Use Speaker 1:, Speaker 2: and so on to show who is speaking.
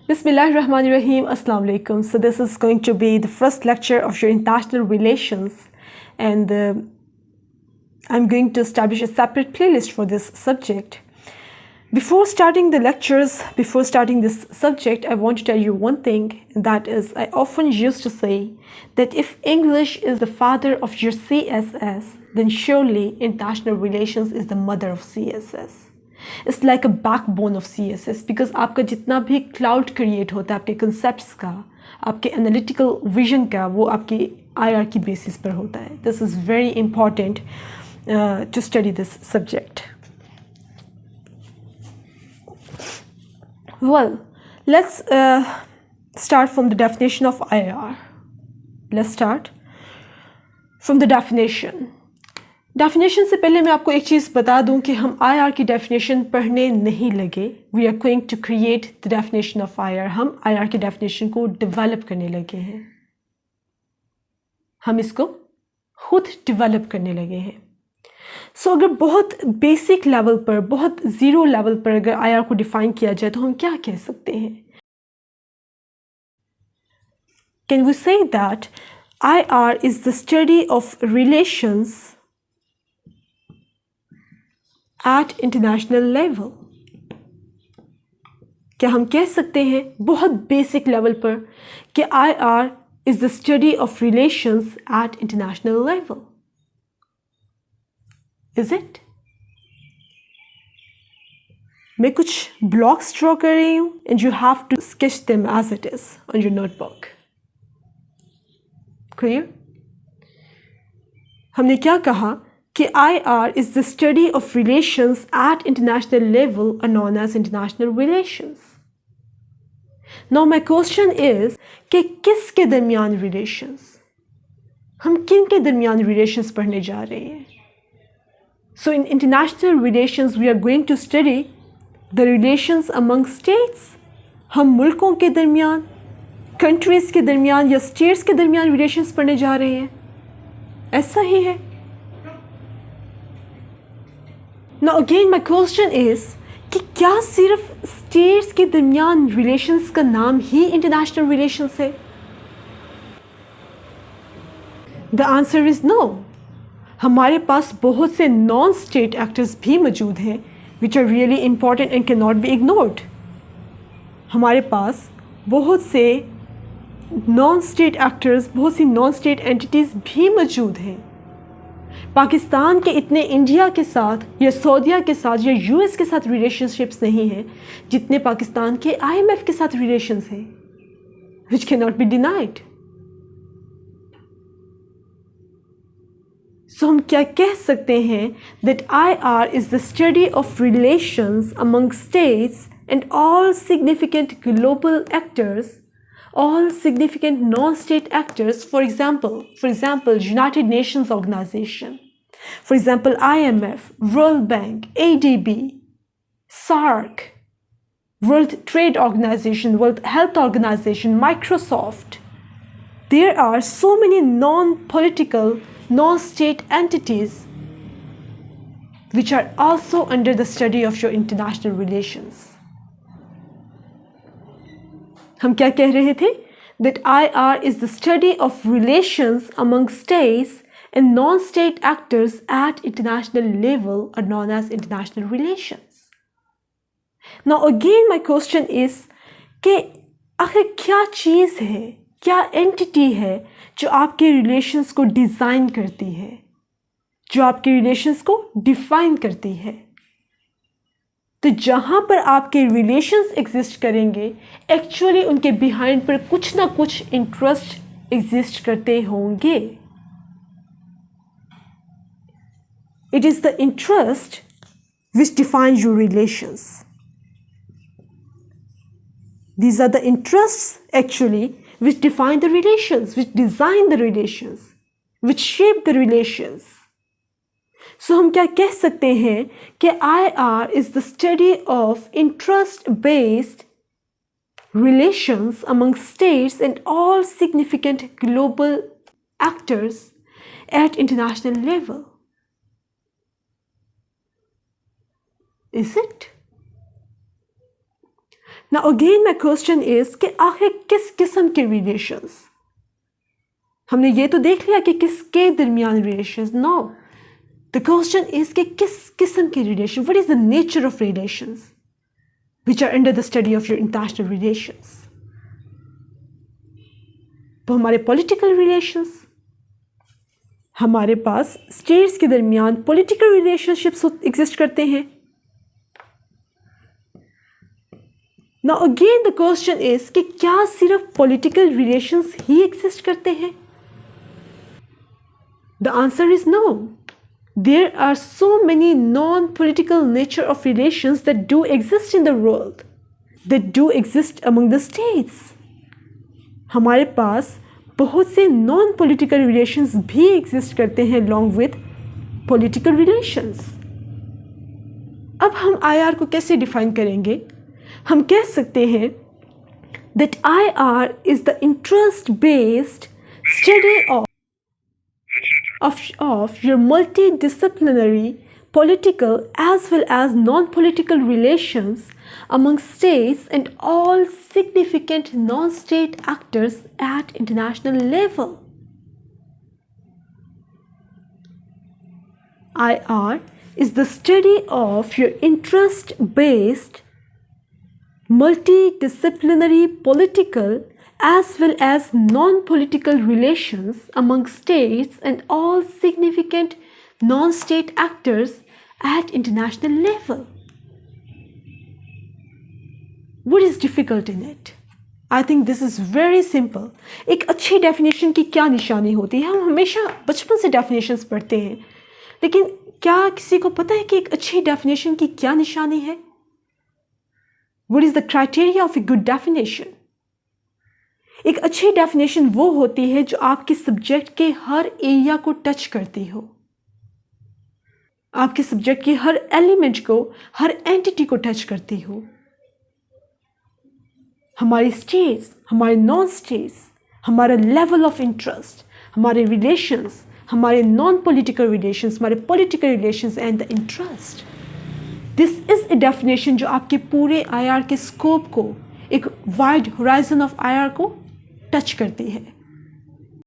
Speaker 1: Bismillahirrahmanirrahim. Assalamu alaikum. So this is going to be the first lecture of your international relations, and I'm going to establish a separate playlist for this subject. Before starting the lectures, before starting this subject, I want to tell you one thing, and that is I often used to say that if English is the father of your CSS, then surely international relations is the mother of CSS. It's like a backbone of CSS because आपका जितना भी cloud create होता है आपके concepts का, आपके analytical vision का, वो आपकी IR की बेसिस पर होता है. This is very important to study this subject. Well, let's start from the definition of IR. Let's start from the definition. Definition से पहले मैं आपको एक चीज़ बता दूं कि हम IR की डेफिनेशन पढ़ने नहीं लगे. We are going to create the definition of IR. हम IR की डेफिनेशन को डेवलप करने लगे हैं. हम इसको खुद डेवलप करने लगे हैं. सो अगर बहुत बेसिक लेवल पर, बहुत ज़ीरो लेवल पर अगर IR को डिफाइन किया जाए तो हम क्या कह सकते हैं? Can we say that IR is the study of relations at international level. क्या हम कह सकते हैं बहुत बेसिक लेवल पर कि IR is the study of relations at international level? Is it? मैं कुछ blocks draw कर रही हूँ and you have to sketch them as it is on your notebook. Clear? हमने क्या कहा कि IR is the study of relations at international level are known as international relations. Now my question is कि किसके दरमियान relations? हम किन के दरमियान relations पढ़ने जा रहे हैं? So in international relations we are going to study the relations among states. हम मुल्कों के दरमियान, countries के दरमियान या states के दरमियान relations पढ़ने जा रहे हैं. ऐसा ही है. Now again my question is कि क्या सिर्फ स्टेट्स के दरमियान रिलेशंस का नाम ही इंटरनेशनल रिलेशंस है? The answer is no. हमारे पास बहुत से नॉन स्टेट एक्टर्स भी मौजूद हैं which are really important and can not be ignored. हमारे पास बहुत से नॉन स्टेट एक्टर्स, बहुत सी नॉन स्टेट एंटिटीज़ भी मौजूद हैं. पाकिस्तान के इतने इंडिया के साथ या सऊदीया के साथ या US के साथ रिलेशनशिप्स नहीं हैं जितने पाकिस्तान के IMF के साथ रिलेशंस हैं, which cannot be denied. So हम क्या कह सकते हैं that IR is the study of relations among states and all significant global actors, all significant non-state actors. For example, United Nations Organization. For example, IMF, World Bank, ADB, SAARC, World Trade Organization, World Health Organization, Microsoft. There are so many non-political, non-state entities which are also under the study of your international relations. हम क्या कह रहे थे? That IR is the study of relations among states and non-state actors at international level are known as international relations. Now again my question is कि आखिर क्या चीज़ है, क्या एंटिटी है जो आपके रिलेशंस को डिज़ाइन करती है, जो आपके रिलेशंस को डिफाइन करती है? तो जहाँ पर आपके रिलेशंस एग्जिस्ट करेंगे एक्चुअली उनके बिहाइंड पर कुछ ना कुछ इंटरेस्ट एग्जिस्ट करते होंगे. It is the interest which defines your relations. These are the interests actually which define the relations, which design the relations, which shape the relations. So हम क्या कह सकते हैं कि IR is the study of interest-based relations among states and all significant global actors at international level. Is it? Now again my question is कि आखिर किस किस्म के रिलेशंस? हमने ये तो देख लिया कि किसके दरमियान relations. No, the question is कि किस किस्म के relation. What is the nature of relations which are under the study of your international relations. तो हमारे पॉलिटिकल रिलेशंस, हमारे पास स्टेट्स के दरमियान पॉलिटिकल रिलेशनशिप्स एग्जिस्ट करते हैं. Now again the question is कि क्या सिर्फ पॉलिटिकल रिलेशंस ही एग्जिस्ट करते हैं? The answer is no. There are so many non-political nature of relations that do exist in the world, that do exist among the states. हमारे पास बहुत से non-political relations भी exist करते हैं along with political relations. अब हम IR को कैसे define करेंगे? हम कह सकते हैं that IR is the interest-based study of your multidisciplinary political as well as non-political relations among states and all significant non-state actors at international level. IR is the study of your interest-based multidisciplinary political as well as non-political relations among states and all significant non-state actors at international level. What is difficult in it? I think this is very simple. एक अच्छी definition की क्या निशानी होती है? हम हमेशा बचपन से डेफिनेशंस पढ़ते हैं, लेकिन क्या किसी को पता है कि एक अच्छी डेफिनेशन की क्या निशानी है? What is the criteria of a good definition? एक अच्छी डेफिनेशन वो होती है जो आपके सब्जेक्ट के हर एरिया को टच करती हो, आपके सब्जेक्ट के हर एलिमेंट को, हर एंटिटी को टच करती हो. हमारी स्टेट्स, हमारे नॉन स्टेट्स, हमारा लेवल ऑफ इंटरेस्ट, हमारे रिलेशंस, हमारे नॉन पॉलिटिकल रिलेशंस, हमारे political relations and the interest. This is a definition जो आपके पूरे IR के स्कोप को, एक वाइड होराइजन ऑफ IR को टच करती है.